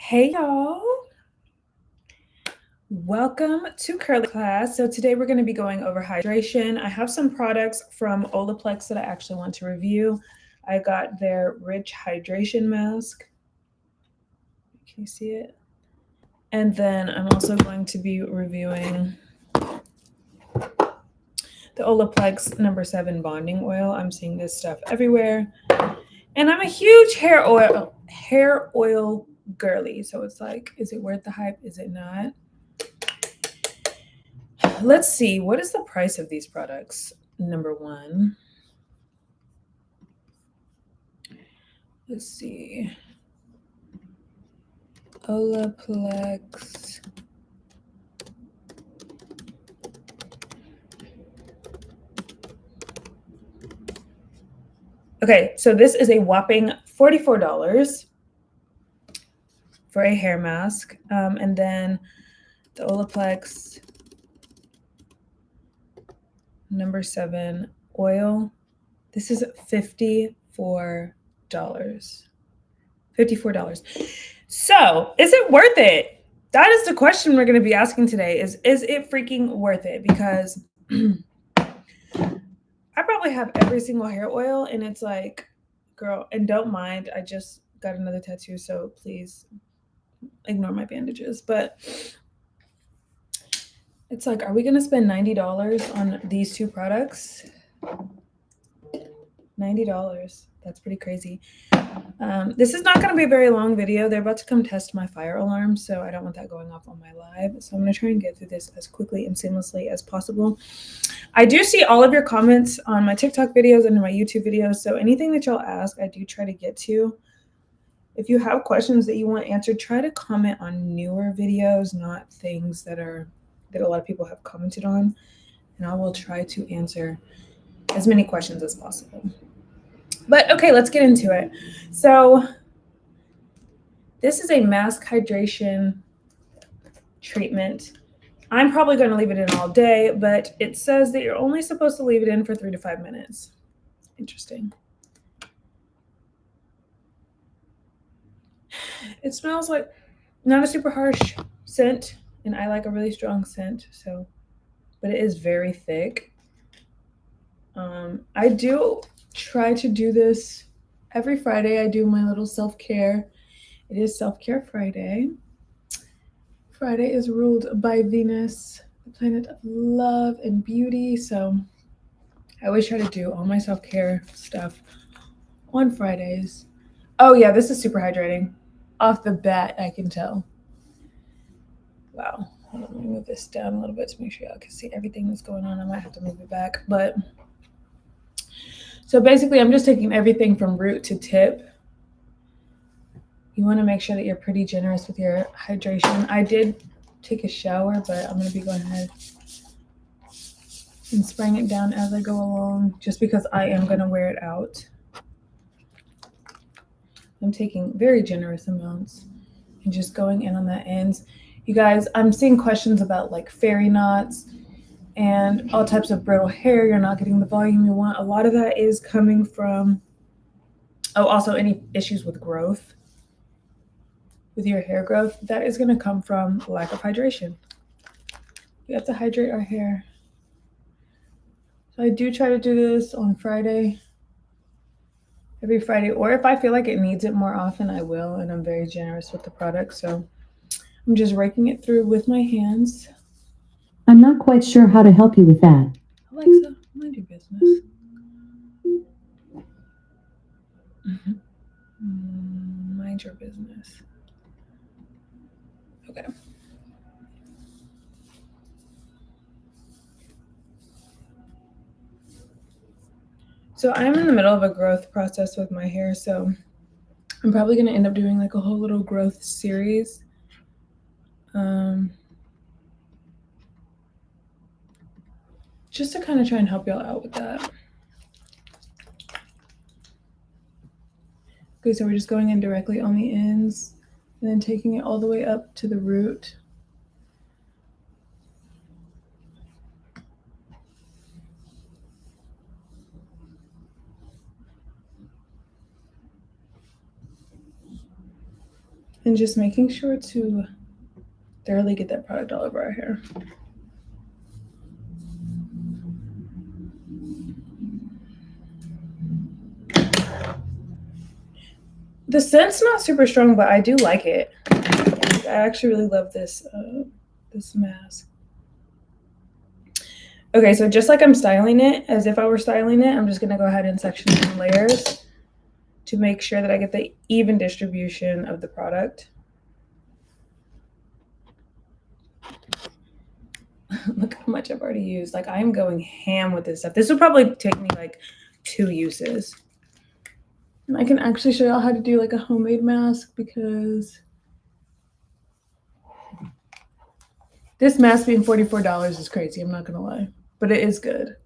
Hey y'all, welcome to Curly Class. So today we're going to be going over hydration. I have some products from Olaplex that I actually want to review. I got their Rich Hydration Mask. Can you see it? And then I'm also going to be reviewing the Olaplex number 7 bonding oil. I'm seeing this stuff everywhere. And I'm a huge hair oil girly. So it's like, is it worth the hype? Is it not? Let's see, what is the price of these products? Number one. Let's see. Olaplex. Okay, so this is a whopping $44 for a hair mask. And then the Olaplex number 7 oil. This is $54. $54. So, is it worth it? That is the question we're going to be asking today is it freaking worth it? Because I probably have every single hair oil and it's like, girl, and don't mind, I just got another tattoo, so please ignore my bandages. But it's like, are we going to spend $90 on these two products? $90. That's pretty crazy. This is not going to be a very long video. They're about to come test my fire alarm, so I don't want that going off on my live. So I'm going to try and get through this as quickly and seamlessly as possible. I do see all of your comments on my TikTok videos and my YouTube videos, so anything that y'all ask, I do try to get to. If you have questions that you want answered, try to comment on newer videos, not things that a lot of people have commented on, and I will try to answer as many questions as possible. But okay, let's get into it. So this is a mask hydration treatment. I'm probably going to leave it in all day, but it says that you're only supposed to leave it in for 3 to 5 minutes. Interesting. It smells like not a super harsh scent, and I like a really strong scent, so, but it is very thick. I do try to do this every Friday. I do my little self-care. It is Self-Care Friday. Friday is ruled by Venus, the planet of love and beauty. So I always try to do all my self-care stuff on Fridays. Oh yeah, this is super hydrating. Off the bat, I can tell. Wow. Hold on, let me move this down a little bit to make sure y'all can see everything that's going on. I might have to move it back. But so basically, I'm just taking everything from root to tip. You want to make sure that you're pretty generous with your hydration. I did take a shower, but I'm going to be going ahead and spraying it down as I go along, just because I am going to wear it out. I'm taking very generous amounts and just going in on that ends. You guys, I'm seeing questions about like fairy knots and all types of brittle hair. You're not getting the volume you want. A lot of that is coming from, also any issues with growth, with your hair growth, that is going to come from lack of hydration. We have to hydrate our hair. So I do try to do this on Friday, every Friday, or if I feel like it needs it more often, I will, and I'm very generous with the product. So I'm just raking it through with my hands. I'm not quite sure how to help you with that. Alexa, mind your business. Mind your business. Okay. So I'm in the middle of a growth process with my hair, so I'm probably going to end up doing like a whole little growth series. Just to kind of try and help y'all out with that. Okay, so we're just going in directly on the ends and then taking it all the way up to the root. and just making sure to thoroughly get that product all over our hair. The scent's not super strong, but I do like it. I actually really love this this mask. Okay, so just like I'm styling it, as if I were styling it, I'm just gonna go ahead and section it in layers to make sure that I get the even distribution of the product. Look how much I've already used. Like, I'm going ham with this stuff. This would probably take me like 2 uses. And I can actually show y'all how to do like a homemade mask, because this mask being $44 is crazy. I'm not gonna lie, but it is good.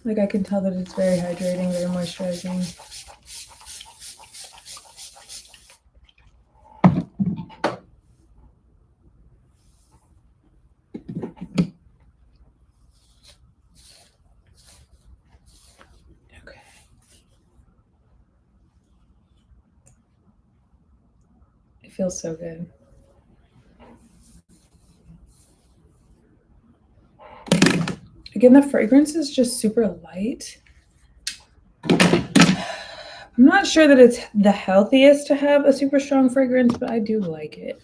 Like, I can tell that it's very hydrating, very moisturizing. Okay. It feels so good. Again, the fragrance is just super light. I'm not sure that it's the healthiest to have a super strong fragrance, but I do like it.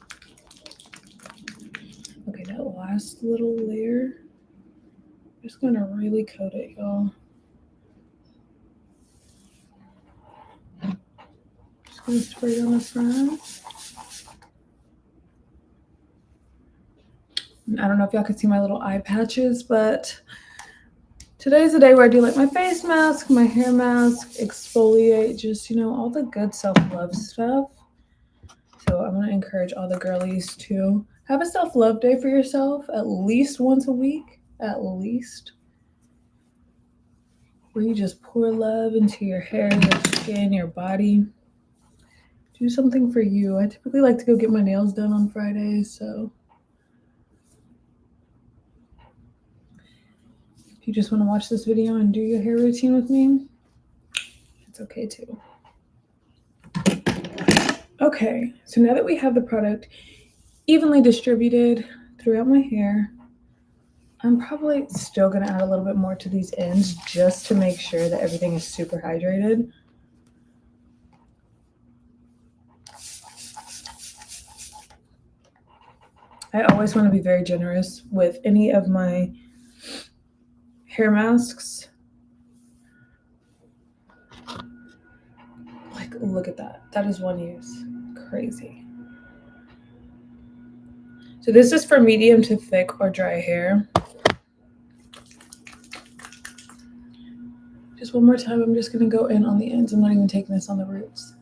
Okay, that last little layer, I'm just gonna really coat it, y'all. Just gonna spray it on the front. I don't know if y'all can see my little eye patches, but today's the day where I do like my face mask, my hair mask, exfoliate, just, you know, all the good self-love stuff. So I'm going to encourage all the girlies to have a self-love day for yourself at least once a week, at least, where you just pour love into your hair, your skin, your body. Do something for you. I typically like to go get my nails done on Fridays, so if you just want to watch this video and do your hair routine with me, it's okay too. Okay, so now that we have the product evenly distributed throughout my hair, I'm probably still going to add a little bit more to these ends just to make sure that everything is super hydrated. I always want to be very generous with any of my hair masks. Like, look at that. That is one use. Crazy. So this is for medium to thick or dry hair. Just one more time, I'm just going to go in on the ends. I'm not even taking this on the roots.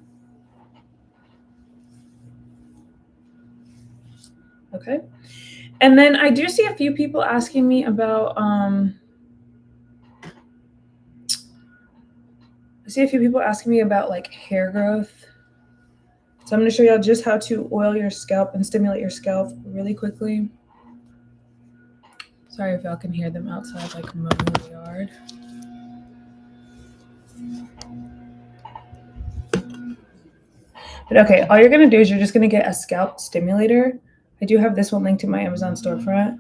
Okay. And then I do see a few people asking me about, like hair growth. So I'm going to show y'all just how to oil your scalp and stimulate your scalp really quickly. Sorry if y'all can hear them outside like mowing the yard. But okay, all you're going to do is you're just going to get a scalp stimulator. I do have this one linked to my Amazon storefront,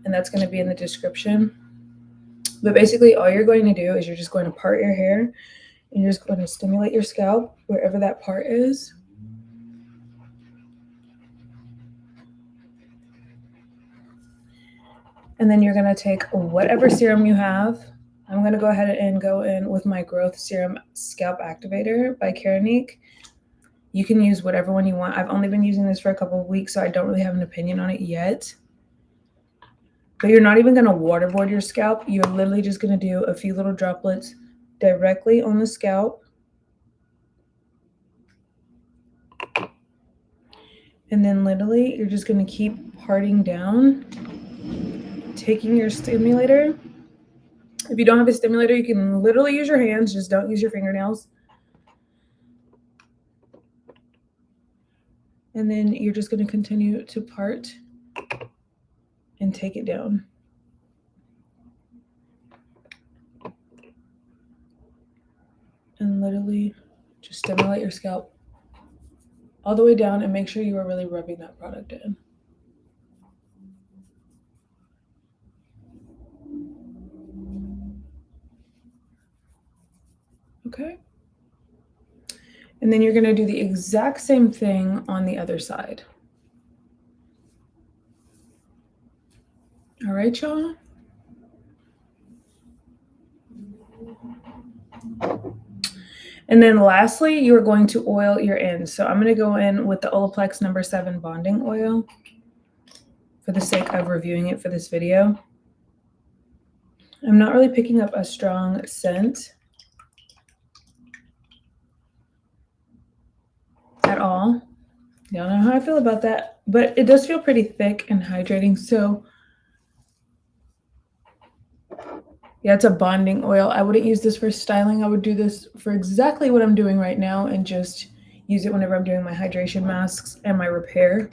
and that's going to be in the description. But basically all you're going to do is you're just going to part your hair, and you're just going to stimulate your scalp wherever that part is. And then you're going to take whatever serum you have. I'm going to go ahead and go in with my Growth Serum Scalp Activator by Keranique. You can use whatever one you want. I've only been using this for a couple of weeks, so I don't really have an opinion on it yet. But you're not even going to waterboard your scalp. You're literally just going to do a few little droplets directly on the scalp. And then literally you're just going to keep parting down, taking your stimulator. If you don't have a stimulator, you can literally use your hands. Just don't use your fingernails. And then you're just going to continue to part and take it down. and literally just stimulate your scalp all the way down and make sure you are really rubbing that product in. Okay. And then you're going to do the exact same thing on the other side. All right, y'all. And then lastly, you are going to oil your ends. So I'm going to go in with the Olaplex number 7 bonding oil for the sake of reviewing it for this video. I'm not really picking up a strong scent at all. Y'all know how I feel about that, but it does feel pretty thick and hydrating. So yeah, it's a bonding oil. I wouldn't use this for styling. I would do this for exactly what I'm doing right now and just use it whenever I'm doing my hydration masks and my repair.